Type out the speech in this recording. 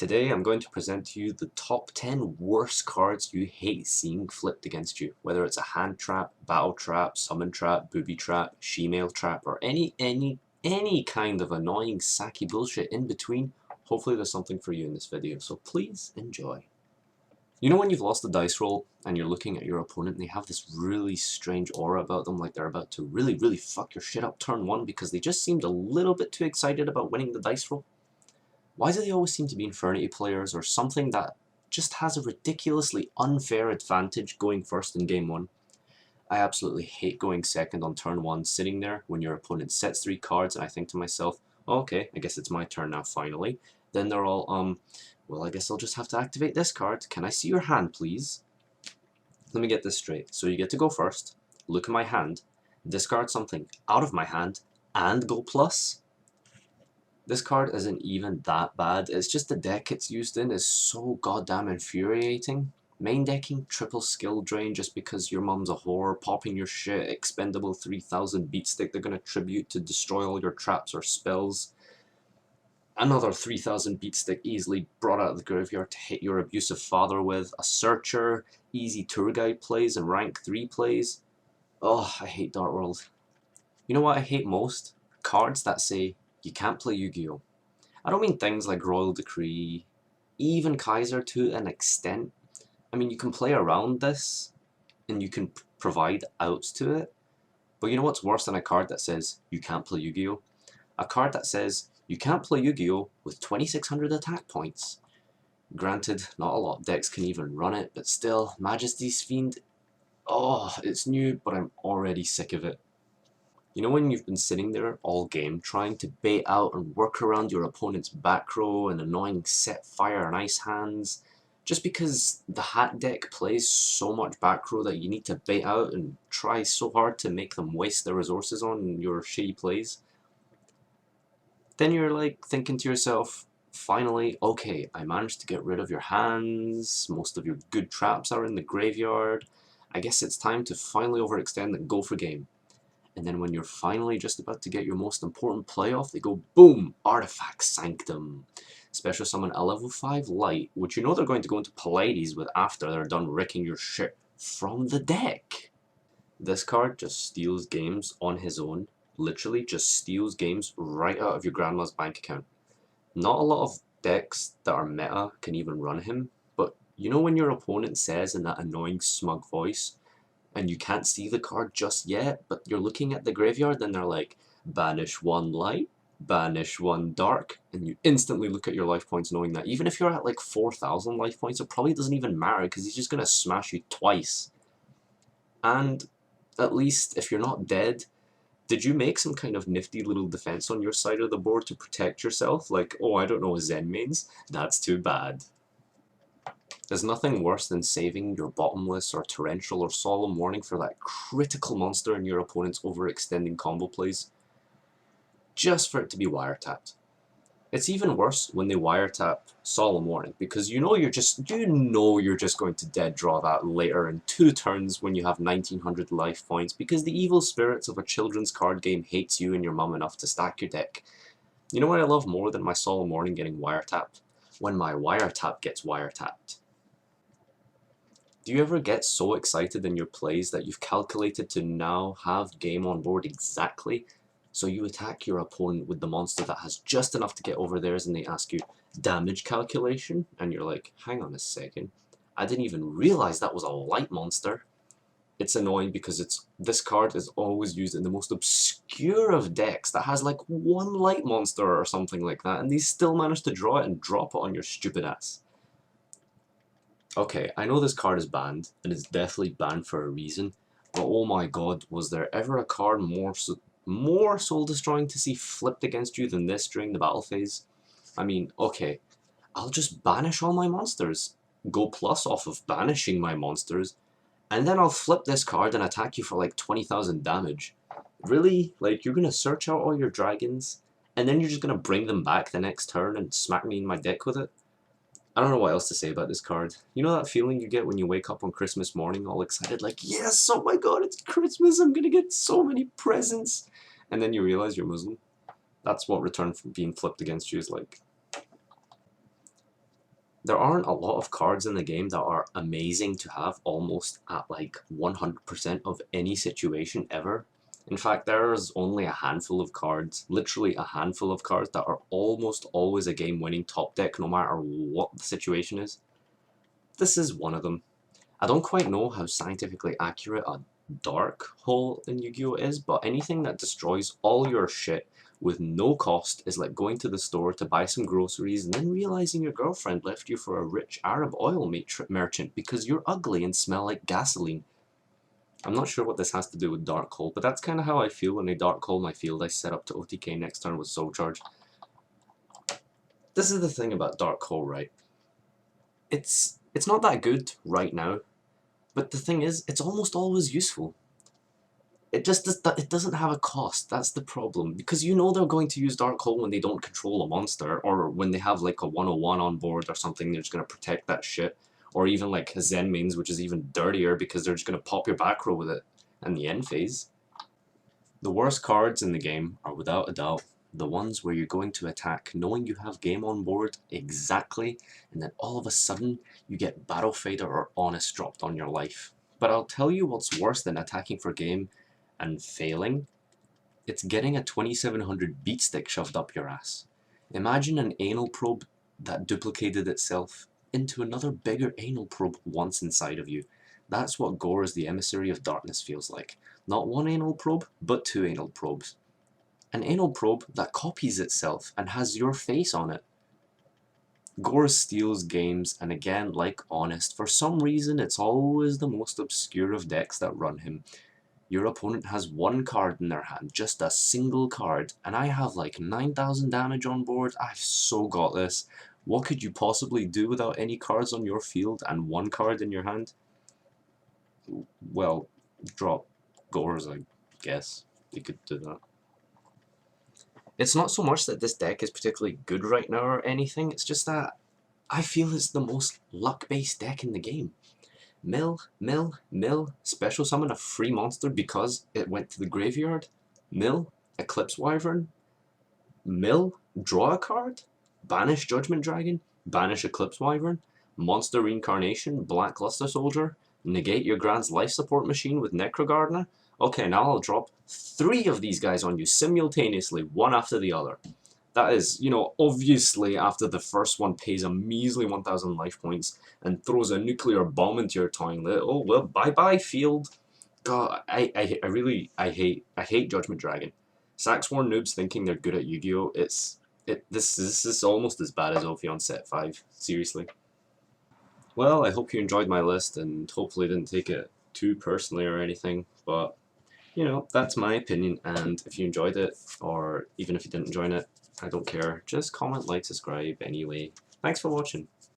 Today I'm going to present to you the top 10 worst cards you hate seeing flipped against you. Whether it's a hand trap, battle trap, summon trap, booby trap, she-male trap, or any kind of annoying sacky bullshit in between. Hopefully there's something for you in this video, so please enjoy. You know when you've lost a dice roll and you're looking at your opponent and they have this really strange aura about them, like they're about to really fuck your shit up turn one because they just seemed a little bit too excited about winning the dice roll? Why do they always seem to be Infernity players or something that just has a ridiculously unfair advantage going first in game one? I absolutely hate going second on turn one, sitting there when your opponent sets 3 cards and I think to myself, oh, okay, I guess it's my turn now finally. Then they're all, well, I guess I'll just have to activate this card. Can I see your hand, please? Let me get this straight. So you get to go first, look at my hand, discard something out of my hand, and go plus? This card isn't even that bad, it's just the deck it's used in is so goddamn infuriating. Main decking, triple skill drain just because your mum's a whore, popping your shit, expendable 3000 beat stick they're gonna tribute to destroy all your traps or spells. Another 3000 beat stick easily brought out of the graveyard to hit your abusive father with. A searcher, easy tour guide plays and rank 3 plays. Oh, I hate Dark World. You know what I hate most? Cards that say, you can't play Yu-Gi-Oh! I don't mean things like Royal Decree, even Kaiser to an extent. I mean, you can play around this, and you can provide outs to it. But you know what's worse than a card that says, you can't play Yu-Gi-Oh? A card that says, you can't play Yu-Gi-Oh! With 2600 attack points. Granted, not a lot of decks can even run it, but still, Majesty's Fiend, oh, it's new, but I'm already sick of it. You know when you've been sitting there all game trying to bait out and work around your opponent's back row and annoying set fire and ice hands, just because the hat deck plays so much back row that you need to bait out and try so hard to make them waste their resources on your shitty plays? Then you're like thinking to yourself, finally, okay, I managed to get rid of your hands, most of your good traps are in the graveyard, I guess it's time to finally overextend and go for game. And then when you're finally just about to get your most important play off, they go boom, Artifact Sanctum. Special summon a level 5 light, which you know they're going to go into Pleiades with after they're done wrecking your shit from the deck. This card just steals games on his own. Literally just steals games right out of your grandma's bank account. Not a lot of decks that are meta can even run him, but you know when your opponent says in that annoying smug voice, and you can't see the card just yet, but you're looking at the graveyard, then they're like, banish 1 light, banish 1 dark, and you instantly look at your life points knowing that even if you're at like 4000 life points, it probably doesn't even matter because he's just going to smash you twice. And at least if you're not dead, did you make some kind of nifty little defense on your side of the board to protect yourself? Like, oh, I don't know, Zen mains? That's too bad. There's nothing worse than saving your bottomless or torrential or solemn warning for that critical monster in your opponent's overextending combo plays, just for it to be wiretapped. It's even worse when they wiretap solemn warning, because you know you're just going to dead draw that later in 2 turns when you have 1900 life points, because the evil spirits of a children's card game hates you and your mum enough to stack your deck. You know what I love more than my solemn warning getting wiretapped? When my wiretap gets wiretapped. Do you ever get so excited in your plays that you've calculated to now have game on board exactly? So you attack your opponent with the monster that has just enough to get over theirs and they ask you, damage calculation? And you're like, hang on a second, I didn't even realize that was a light monster. It's annoying because this card is always used in the most obscure of decks that has like 1 light monster or something like that, and they still manage to draw it and drop it on your stupid ass. Okay, I know this card is banned, and it's definitely banned for a reason, but oh my god, was there ever a card more soul-destroying to see flipped against you than this during the battle phase? I mean, okay, I'll just banish all my monsters, go plus off of banishing my monsters, and then I'll flip this card and attack you for like 20,000 damage. Really? Like, you're gonna search out all your dragons, and then you're just gonna bring them back the next turn and smack me in my deck with it? I don't know what else to say about this card. You know that feeling you get when you wake up on Christmas morning all excited like, yes, oh my god, it's Christmas, I'm gonna get so many presents. And then you realize you're Muslim. That's what return from being flipped against you is like. There aren't a lot of cards in the game that are amazing to have almost at like 100% of any situation ever. In fact, there's only a handful of cards, literally a handful of cards, that are almost always a game-winning top deck no matter what the situation is. This is one of them. I don't quite know how scientifically accurate a dark hole in Yu-Gi-Oh is, but anything that destroys all your shit with no cost is like going to the store to buy some groceries and then realizing your girlfriend left you for a rich Arab oil merchant because you're ugly and smell like gasoline. I'm not sure what this has to do with Dark Hole, but that's kind of how I feel when I Dark Hole my field I set up to OTK next turn with Soul Charge. This is the thing about Dark Hole, right? It's not that good right now, but the thing is, it's almost always useful. It doesn't have a cost. That's the problem, because you know they're going to use Dark Hole when they don't control a monster, or when they have like a 101 on board or something. They're just going to protect that shit, or even like Zen mains, which is even dirtier because they're just going to pop your back row with it in the end phase. The worst cards in the game are without a doubt the ones where you're going to attack knowing you have game on board exactly, and then all of a sudden you get Battle Fader or Honest dropped on your life. But I'll tell you what's worse than attacking for game and failing. It's getting a 2700 beat stick shoved up your ass. Imagine an anal probe that duplicated itself into another bigger anal probe once inside of you. That's what Gorz the Emissary of Darkness feels like. Not one anal probe, but two anal probes. An anal probe that copies itself and has your face on it. Gorz steals games, and again, like Honest, for some reason it's always the most obscure of decks that run him. Your opponent has one card in their hand, just a single card, and I have like 9,000 damage on board. I've so got this. What could you possibly do without any cards on your field and one card in your hand? Well, drop Gorz, I guess. You could do that. It's not so much that this deck is particularly good right now or anything, it's just that I feel it's the most luck-based deck in the game. Mill, special summon a free monster because it went to the graveyard. Mill, Eclipse Wyvern. Mill, draw a card. Banish Judgment Dragon. Banish Eclipse Wyvern. Monster Reincarnation, Blackluster Soldier. Negate your Grand's life support machine with Necrogardener. Okay, now I'll drop 3 of these guys on you simultaneously, one after the other. That is, you know, obviously after the first one pays a measly 1,000 life points and throws a nuclear bomb into your toilet. Oh well, bye field. God, I hate Judgment Dragon. Saxworn noobs thinking they're good at Yu-Gi-Oh. This is almost as bad as Ophion set 5. Seriously. Well, I hope you enjoyed my list and hopefully didn't take it too personally or anything, but you know, that's my opinion, and if you enjoyed it, or even if you didn't enjoy it, I don't care. Just comment, like, subscribe anyway. Thanks for watching.